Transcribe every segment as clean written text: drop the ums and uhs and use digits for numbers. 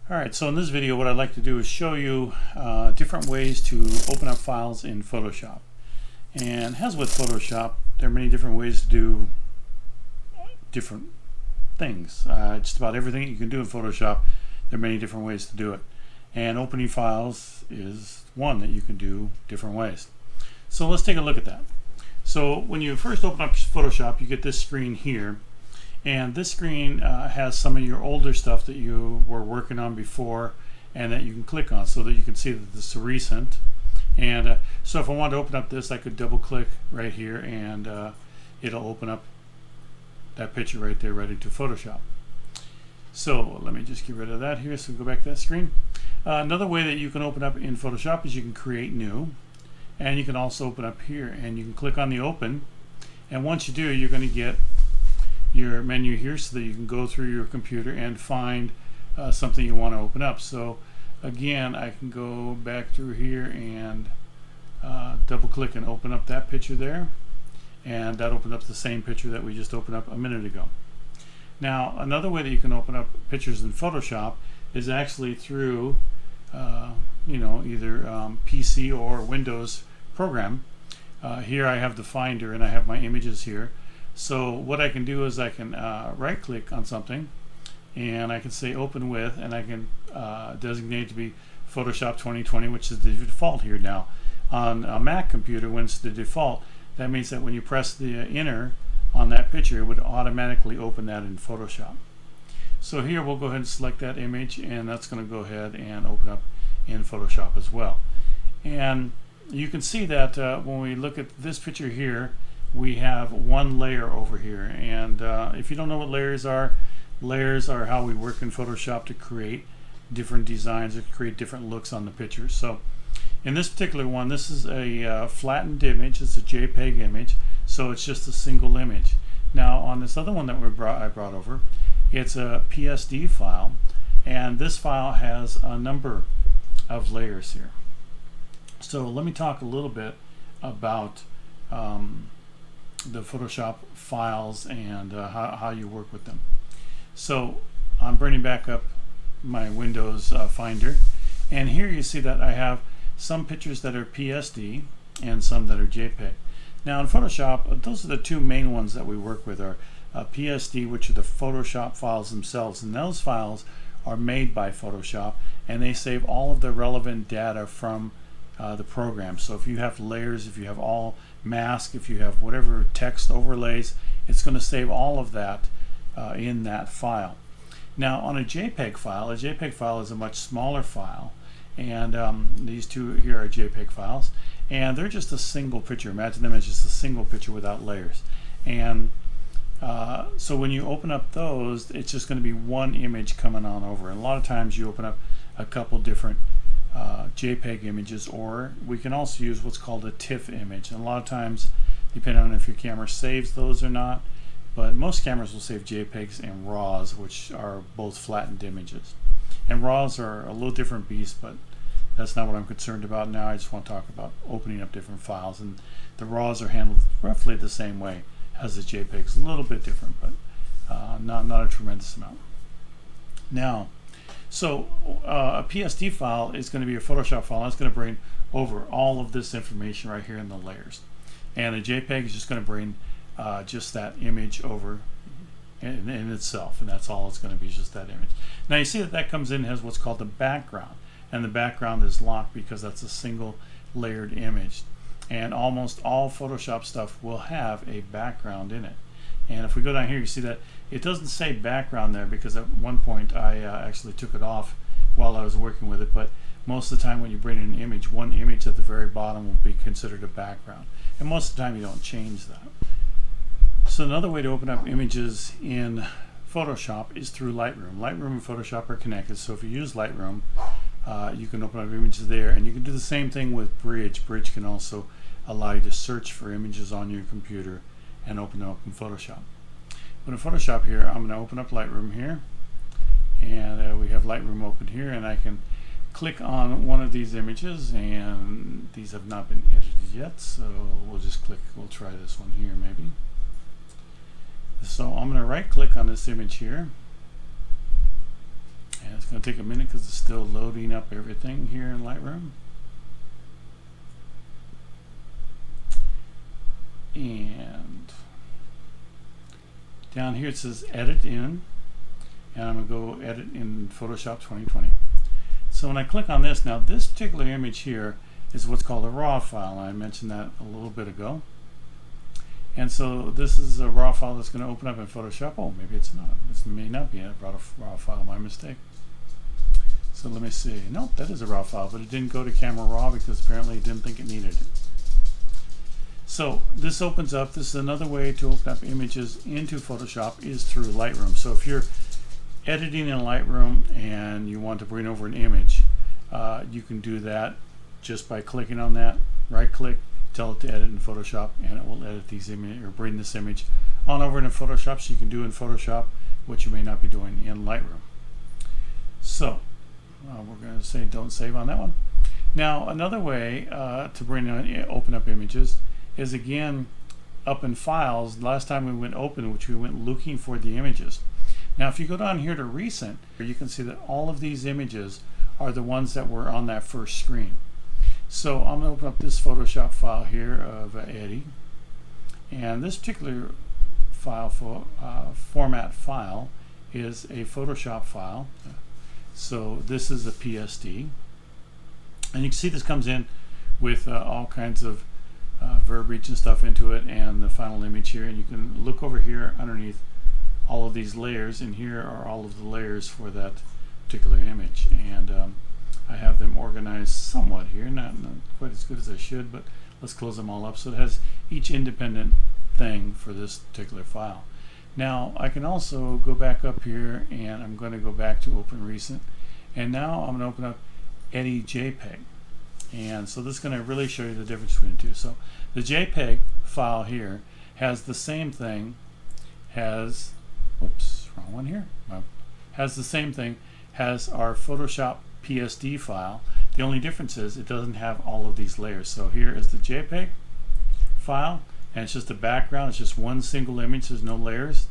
Alright, so in this video what I'd like to do is show you different ways to open up files in Photoshop. And as with Photoshop, there are many different ways to do different things. Just about everything that you can do in Photoshop, there are many different ways to do it. And opening files is one that you can do different ways. So let's take a look at that. So when you first open up Photoshop, you get this screen here. And this screen has some of your older stuff that you were working on before and that you can click on so that you can see that this is recent. And so if I wanted to open up this, I could double click right here and it'll open up that picture right there right into Photoshop. So let me just get rid of that here so we go back to that screen. Another way that you can open up in Photoshop is you can create new, and you can also open up here and you can click on the open, and once you do, you're going to get your menu here so that you can go through your computer and find something you want to open up. So again, I can go back through here and double click and open up that picture there, and that opened up the same picture that we just opened up a minute ago. Now another way that you can open up pictures in Photoshop is actually through either PC or Windows program. Here I have the Finder and I have my images here. So what I can do is I can right click on something and I can say open with, and I can designate it to be Photoshop 2020, which is the default here now. On a Mac computer, when it's the default, that means that when you press the enter on that picture, it would automatically open that in Photoshop. So here we'll go ahead and select that image, and that's going to go ahead and open up in Photoshop as well. And you can see that when we look at this picture here, we have one layer over here, and if you don't know what layers are how we work in Photoshop to create different designs or create different looks on the picture. So in this particular one, this is a flattened image. It's a JPEG image, so it's just a single image. Now on this other one that I brought over, it's a PSD file, and this file has a number of layers here. So let me talk a little bit about the Photoshop files and how you work with them. So I'm bringing back up my Windows Finder, and here you see that I have some pictures that are PSD and some that are JPEG. Now in Photoshop, those are the two main ones that we work with, are PSD, which are the Photoshop files themselves, and those files are made by Photoshop and they save all of the relevant data from the program. So if you have layers, if you have all mask, if you have whatever text overlays, it's going to save all of that in that file. Now on a JPEG file is a much smaller file, and these two here are JPEG files, and they're just a single picture. Imagine them as just a single picture without layers. And so when you open up those, it's just going to be one image coming on over. And a lot of times you open up a couple different JPEG images, or we can also use what's called a TIFF image. And a lot of times, depending on if your camera saves those or not, but most cameras will save JPEGs and RAWs, which are both flattened images. And RAWs are a little different beast, but that's not what I'm concerned about now. I just want to talk about opening up different files, and the RAWs are handled roughly the same way as the JPEGs, a little bit different, but not a tremendous amount. Now, so a PSD file is going to be a Photoshop file. That's going to bring over all of this information right here in the layers, and a JPEG is just going to bring just that image over in itself, and that's all it's going to be, just that image. Now you see that comes in as what's called the background, and the background is locked because that's a single layered image, and almost all Photoshop stuff will have a background in it. And if we go down here, you see that it doesn't say background there because at one point I actually took it off while I was working with it, but most of the time when you bring in an image, one image at the very bottom will be considered a background, and most of the time you don't change that. So another way to open up images in Photoshop is through Lightroom. Lightroom and Photoshop are connected, so if you use Lightroom, you can open up images there, and you can do the same thing with Bridge. Bridge can also allow you to search for images on your computer and open them up in Photoshop. But in Photoshop here, I'm going to open up Lightroom here, and we have Lightroom open here, and I can click on one of these images, and these have not been edited yet, so we'll try this one here maybe. So I'm going to right click on this image here, And it's going to take a minute because it's still loading up everything here in Lightroom. And down here it says edit in, and I'm going to go edit in Photoshop 2020. So when I click on this, now this particular image here is what's called a RAW file. I mentioned that a little bit ago. And so this is a RAW file that's going to open up in Photoshop. Oh, maybe it's not. This may not be a RAW file, my mistake. So let me see. Nope, that is a RAW file, but it didn't go to Camera Raw because apparently it didn't think it needed it. So this opens up. This is another way to open up images into Photoshop is through Lightroom. So if you're editing in Lightroom and you want to bring over an image, you can do that just by clicking on that, right click, tell it to edit in Photoshop, and it will edit these images or bring this image on over into Photoshop, so you can do in Photoshop what you may not be doing in Lightroom. So we're going to say don't save on that one. Now another way to bring open up images is again up in files. Last time we went open, which we went looking for the images. Now if you go down here to recent, you can see that all of these images are the ones that were on that first screen. So I'm going to open up this Photoshop file here of Eddie, and this particular file format file is a Photoshop file. So this is a PSD, and you can see this comes in with all kinds of verbiage and stuff into it, and the final image here, and you can look over here underneath all of these layers, and here are all of the layers for that particular image, and I have them organized somewhat here, not quite as good as I should, but let's close them all up so it has each independent thing for this particular file. Now I can also go back up here, and I'm going to go back to open recent, and now I'm going to open up Eddie JPEG, and so this is going to really show you the difference between the two. So the JPEG file here has the same thing, has wrong one here, has the same thing, has our Photoshop PSD file. The only difference is it doesn't have all of these layers. So here is the JPEG file, and it's just a background, it's just one single image, there's no layers,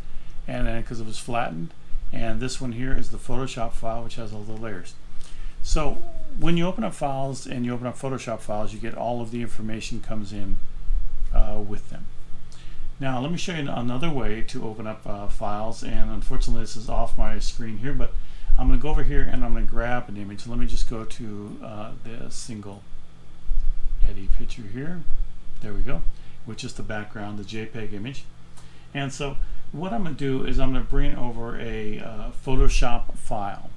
and then because it was flattened. And this one here is the Photoshop file, which has all the layers. So when you open up files and you open up Photoshop files, you get all of the information comes in with them. Now let me show you another way to open up files, and unfortunately this is off my screen here, but I'm going to go over here and I'm going to grab an image. Let me just go to the single Eddie picture here. There we go, with just the background, the JPEG image. And so what I'm going to do is I'm going to bring over a Photoshop file.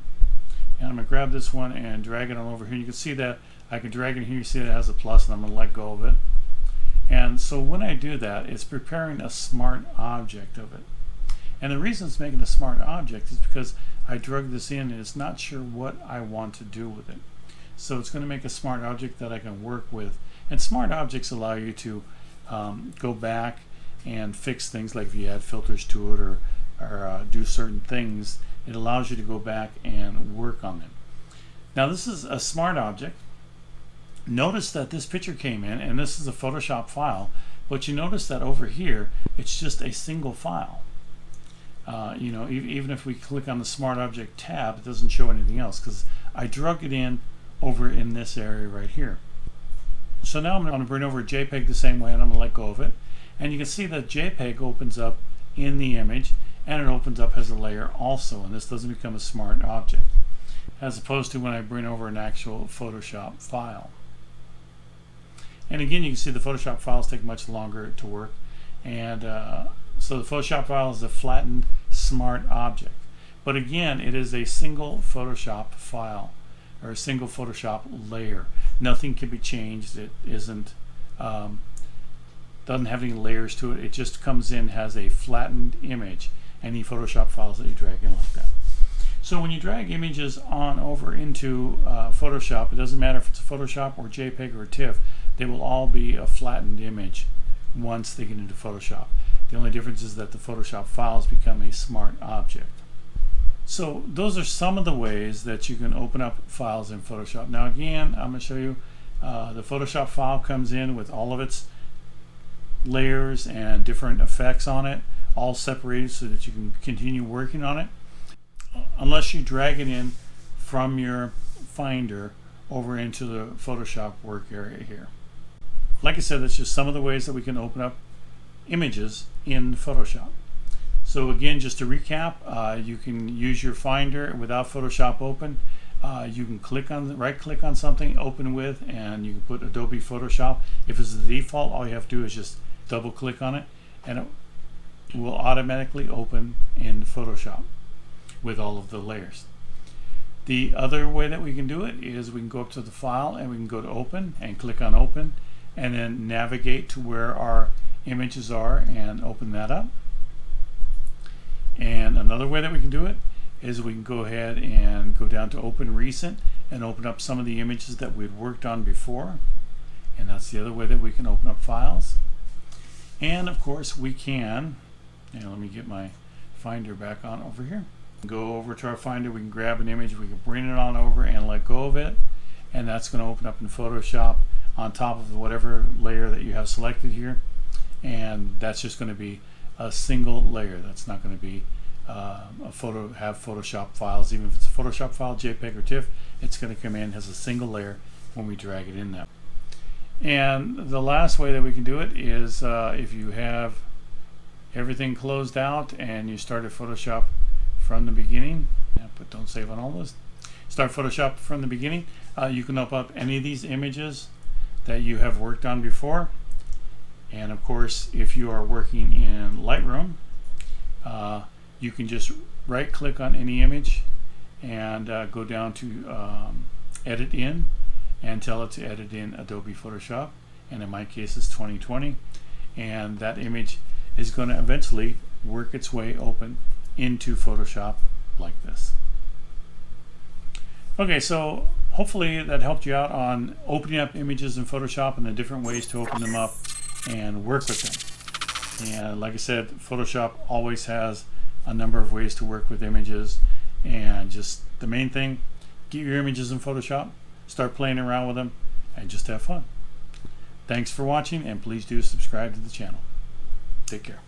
And I'm going to grab this one and drag it on over here. You can see that I can drag it here. You see that it has a plus, and I'm going to let go of it. And so when I do that, it's preparing a smart object of it. And the reason it's making a smart object is because I drug this in and it's not sure what I want to do with it. So it's going to make a smart object that I can work with. And smart objects allow you to go back and fix things, like if you add filters to it or do certain things, it allows you to go back and work on them. Now this is a smart object. Notice that this picture came in, and this is a Photoshop file, but you notice that over here it's just a single file. You know, even if we click on the Smart Object tab, it doesn't show anything else because I drug it in over in this area right here. So now I'm going to bring over JPEG the same way, and I'm going to let go of it. And you can see that JPEG opens up in the image, and it opens up as a layer also, and this doesn't become a smart object, as opposed to when I bring over an actual Photoshop file. And again, you can see the Photoshop files take much longer to work, and so the Photoshop file is a flattened smart object. But again, it is a single Photoshop file, or a single Photoshop layer. Nothing can be changed. It isn't doesn't have any layers to it. It just comes in, has a flattened image. Any Photoshop files that you drag in like that. So when you drag images on over into Photoshop, it doesn't matter if it's a Photoshop or JPEG or TIFF, they will all be a flattened image once they get into Photoshop. The only difference is that the Photoshop files become a smart object. So those are some of the ways that you can open up files in Photoshop. Now again, I'm going to show you the Photoshop file comes in with all of its layers and different effects on it, all separated so that you can continue working on it. unless you drag it in from your Finder over into the Photoshop work area here. Like I said, that's just some of the ways that we can open up images in Photoshop. So again, just to recap, you can use your Finder without Photoshop open. You can right-click on something, open with, and you can put Adobe Photoshop. If it's the default, all you have to do is just double-click on it, and it will automatically open in Photoshop with all of the layers. The other way that we can do it is we can go up to the file and we can go to open and click on open, and then navigate to where our images are and open that up. And another way that we can do it is we can go ahead and go down to open recent and open up some of the images that we'd worked on before. And that's the other way that we can open up files. And of course we can, and let me get my Finder back on over here. Go over to our Finder, we can grab an image, we can bring it on over and let go of it, and that's going to open up in Photoshop on top of whatever layer that you have selected here. And that's just going to be a single layer. That's not going to be have Photoshop files. Even if it's a Photoshop file, JPEG or TIFF, it's going to come in as a single layer when we drag it in there. And the last way that we can do it is if you have everything closed out and you started Photoshop from the beginning, but don't save on all this. Start Photoshop from the beginning. You can open up any of these images that you have worked on before. And of course, if you are working in Lightroom, you can just right click on any image and go down to edit in and tell it to edit in Adobe Photoshop, and in my case it's 2020, and that image is going to eventually work its way open into Photoshop like this. Okay, so hopefully that helped you out on opening up images in Photoshop and the different ways to open them up and work with them. And like I said, Photoshop always has a number of ways to work with images, and just the main thing, get your images in Photoshop, start playing around with them, and just have fun. Thanks for watching, and please do subscribe to the channel. Take care.